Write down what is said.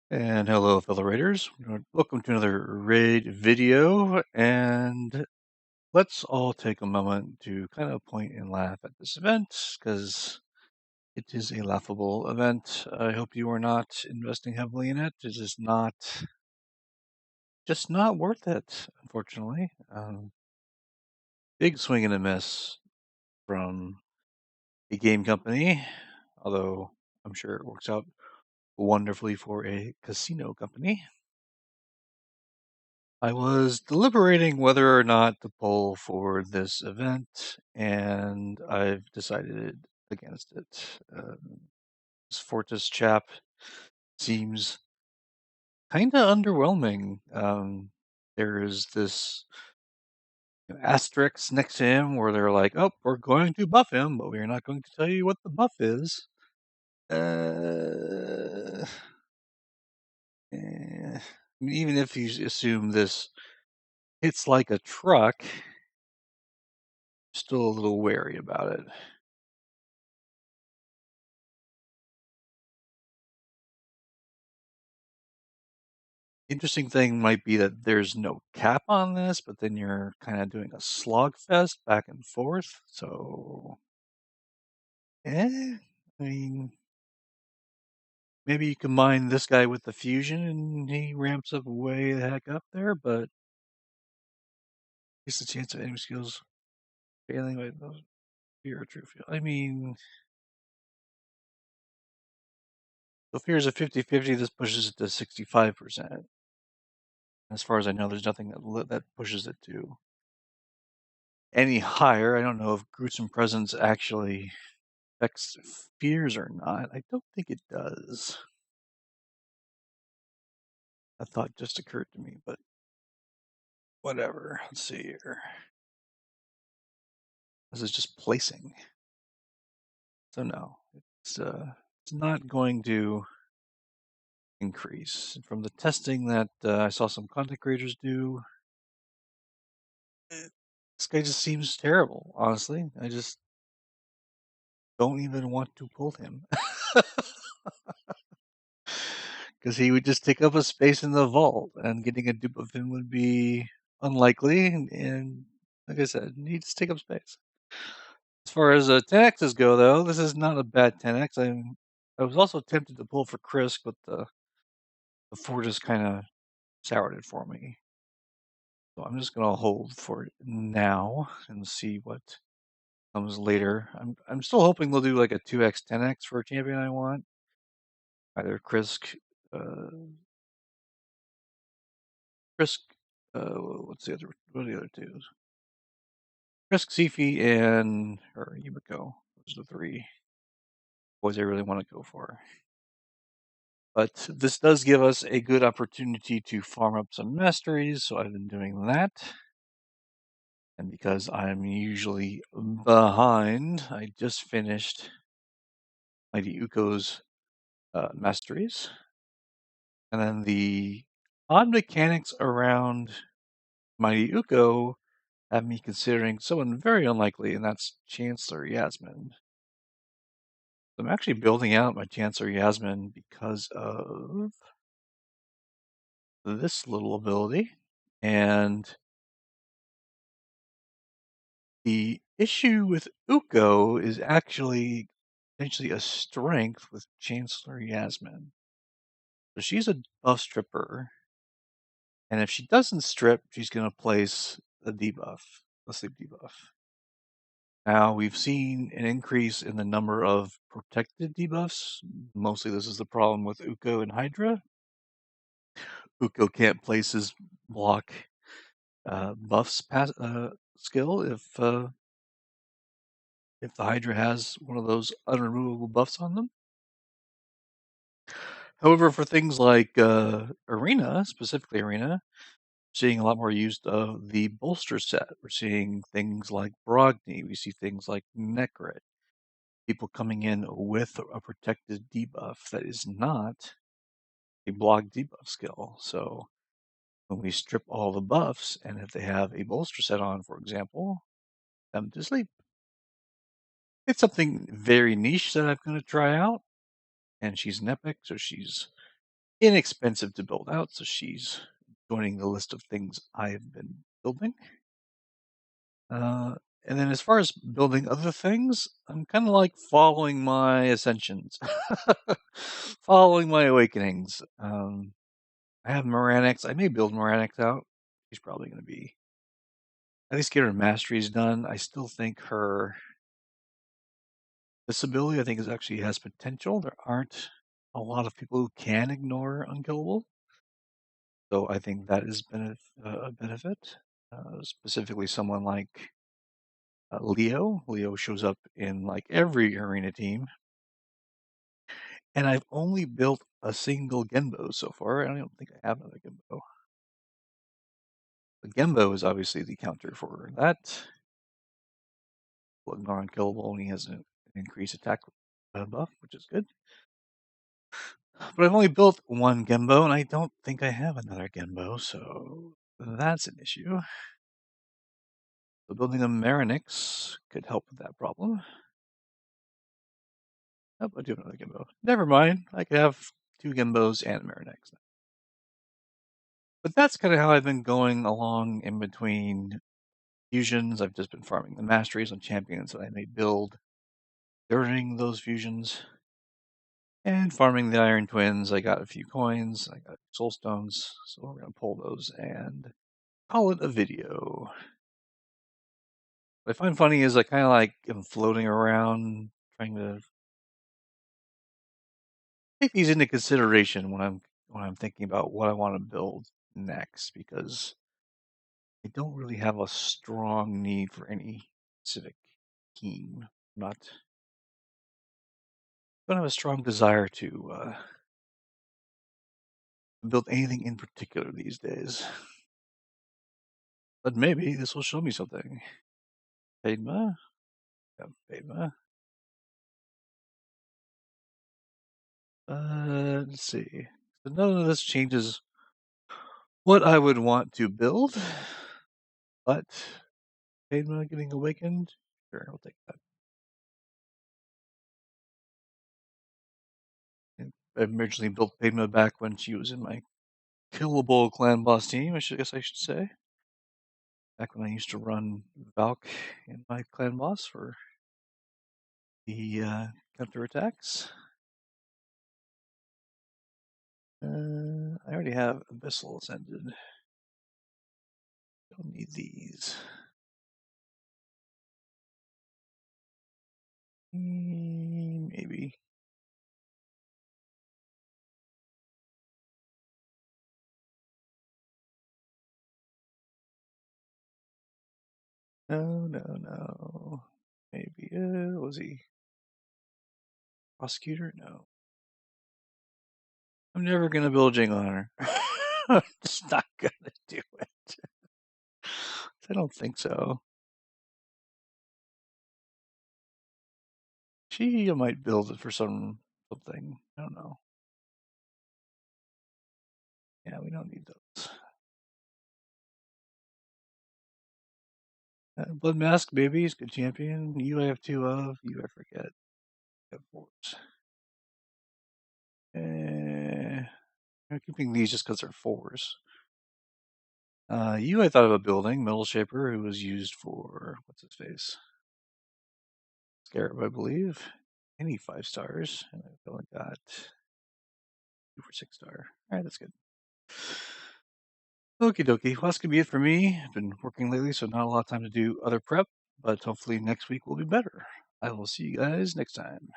And hello, fellow raiders. Welcome to another raid video. And let's all take a moment to kind of point and laugh at this event because it is a laughable event. I hope you are not investing heavily in it. It is just not worth it, unfortunately. Big swing and a miss from a game company, although I'm sure it works out wonderfully for a casino company. I was deliberating whether or not to poll for this event, and I've decided against it. This Fortis chap seems kind of underwhelming. There's this asterisk next to him where they're like, "Oh, we're going to buff him, but we're not going to tell you what the buff is." Even if you assume this hits like a truck, still a little wary about it. Interesting thing might be that there's no cap on this, but then you're kind of doing a slogfest back and forth. So, I mean, maybe you combine this guy with the fusion and he ramps up way the heck up there, but it's the chance of enemy skills failing with those fear or true feel. I mean, so fear is a 50-50. This pushes it to 65%. As far as I know, there's nothing that pushes it to any higher. I don't know if gruesome presence actually affects fears or not. I don't think it does. A thought just occurred to me, but whatever. Let's see here. This is just placing. So no, it's not going to increase. From the testing that I saw some content creators do, this guy just seems terrible, honestly. I just don't even want to pull him. Because he would just take up a space in the vault, and getting a dupe of him would be unlikely. And like I said, he just take up space. As far as 10x's go, though, this is not a bad 10x. I was also tempted to pull for Chris, but the 4 just kind of soured it for me. So I'm just gonna hold for it now and see what comes later. I'm still hoping they'll do like a 2x 10x for a champion I want. Either uh, Chris, what are the other two? Chris, Sifi, and or Yumiko. Those are the 3 boys I really want to go for. But this does give us a good opportunity to farm up some masteries, so I've been doing that. And because I'm usually behind, I just finished Mighty Uko's masteries. And then the odd mechanics around Mighty Uko have me considering someone very unlikely, and that's Chancellor Yasmin. I'm actually building out my Chancellor Yasmin because of this little ability. And the issue with Uko is actually potentially a strength with Chancellor Yasmin. So she's a buff stripper, and if she doesn't strip, she's going to place a debuff, a sleep debuff. Now, we've seen an increase in the number of protected debuffs. Mostly this is the problem with Uko and Hydra. Uko can't place his block buffs skill if the Hydra has one of those unremovable buffs on them. However, for things like Arena, specifically Arena, seeing a lot more use of the bolster set. We're seeing things like Brogni. We see things like Necrit. People coming in with a protected debuff that is not a block debuff skill. So when we strip all the buffs, and if they have a bolster set on, for example, them to sleep. It's something very niche that I'm going to try out. And she's an epic, so she's inexpensive to build out, so she's joining the list of things I've been building. Uh, and then as far as building other things, I'm kind of like following my ascensions, following my awakenings. I have Moranix. I may build Moranix out. She's probably going to be, at least get her masteries done. I still think her disability, I think, is actually has potential. There aren't a lot of people who can ignore unkillable. So I think that is a benefit. Specifically, someone like Leo. Leo shows up in like every arena team, and I've only built a single Genbo so far. I don't think I have another Genbo. The Genbo is obviously the counter for that. Ignore unkillable, and he has an increased attack buff, which is good. But I've only built one Genbo, and I don't think I have another Genbo, so that's an issue. So building a Marinix could help with that problem. Oh, I do have another Genbo. Never mind. I could have two Genbos and a Marinix. But that's kind of how I've been going along in between fusions. I've just been farming the masteries on champions that I may build during those fusions. And farming the Iron Twins. I got a few coins. I got soul stones. So we're going to pull those and call it a video. What I find funny is I kind of like am floating around trying to take these into consideration when I'm thinking about what I want to build next, because I don't really have a strong need for any specific team. Don't have a strong desire to build anything in particular these days. But maybe this will show me something. Padma? Yeah, Padma. Let's see. So none of this changes what I would want to build, but Padma getting awakened? Sure, I'll take that. I originally built Padma back when she was in my killable clan boss team, guess I should say. Back when I used to run Valk in my clan boss for the counterattacks. I already have Abyssal Ascended. Don't need these. Maybe. No. Maybe. Was he prosecutor? No. I'm never gonna build Jing on her. I'm just not gonna do it. I don't think so. She might build it for something. I don't know. Yeah, we don't need those. Blood Mask, baby, is good champion. You I have two of. You I forget. I have fours. I'm keeping these just because they're fours. You I thought of a building, Metal Shaper, who was used for, what's his face? Scarab, I believe. Any 5 stars. And I've only got 2 for 6 star. Alright, that's good. Okie dokie. Well, that's going to be it for me. I've been working lately, so not a lot of time to do other prep, but hopefully next week will be better. I will see you guys next time.